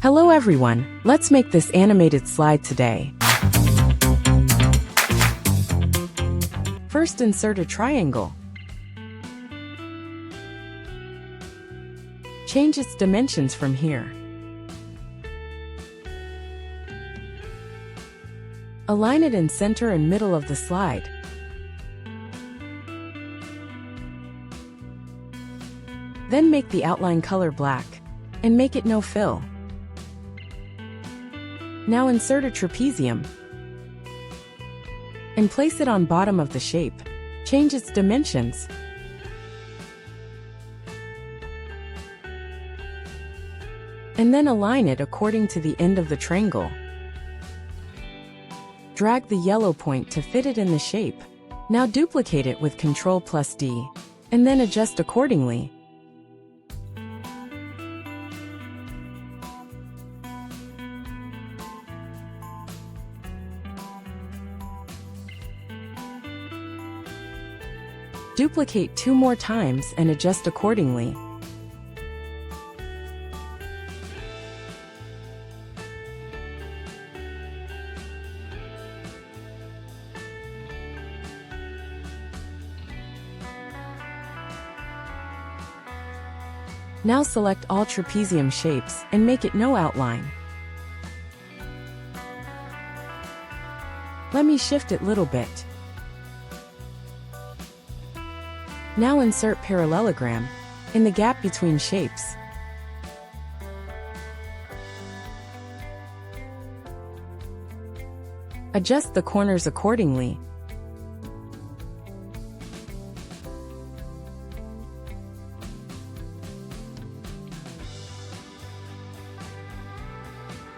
Hello everyone, let's make this animated slide today. First, insert a triangle. Change its dimensions from here. Align it in center and middle of the slide. Then make the outline color black, and make it no fill. Now insert a trapezium, and place it on bottom of the shape. Change its dimensions. And then align it according to the end of the triangle. Drag the yellow point to fit it in the shape. Now duplicate it with Ctrl+D, and then adjust accordingly. Duplicate 2 more times and adjust accordingly. Now select all trapezium shapes and make it no outline. Let me shift it little bit. Now insert parallelogram in the gap between shapes. Adjust the corners accordingly.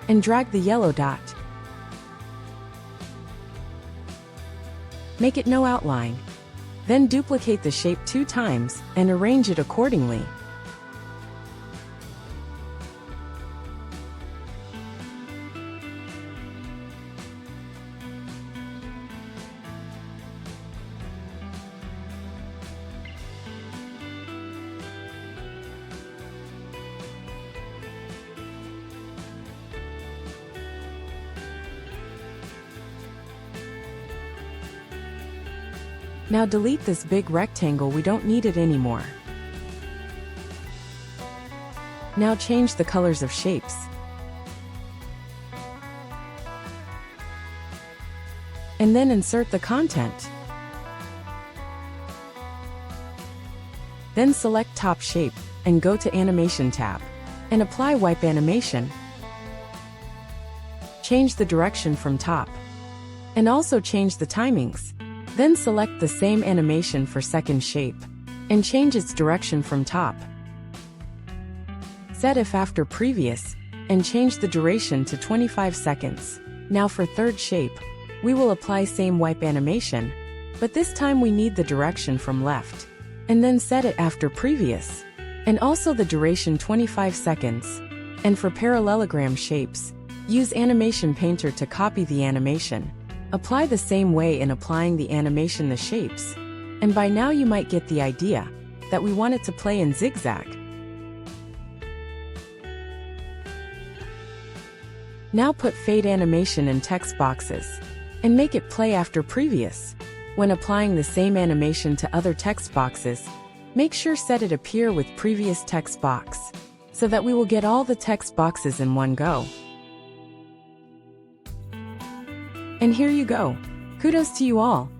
And drag the yellow dot. Make it no outline. Then duplicate the shape 2 times and arrange it accordingly. Now delete this big rectangle, we don't need it anymore. Now change the colors of shapes. And then insert the content. Then select top shape and go to Animation tab and apply Wipe Animation. Change the direction from top and also change the timings. Then select the same animation for second shape, and change its direction from top. Set if after previous, and change the duration to 25 seconds. Now for third shape, we will apply same wipe animation, but this time we need the direction from left, and then set it after previous, and also the duration 25 seconds. And for parallelogram shapes, use Animation Painter to copy the animation. Apply the same way in applying the animation the shapes, and by now you might get the idea that we want it to play in zigzag. Now put fade animation in text boxes, and make it play after previous. When applying the same animation to other text boxes, make sure set it appear with previous text box, so that we will get all the text boxes in one go. And here you go. Kudos to you all.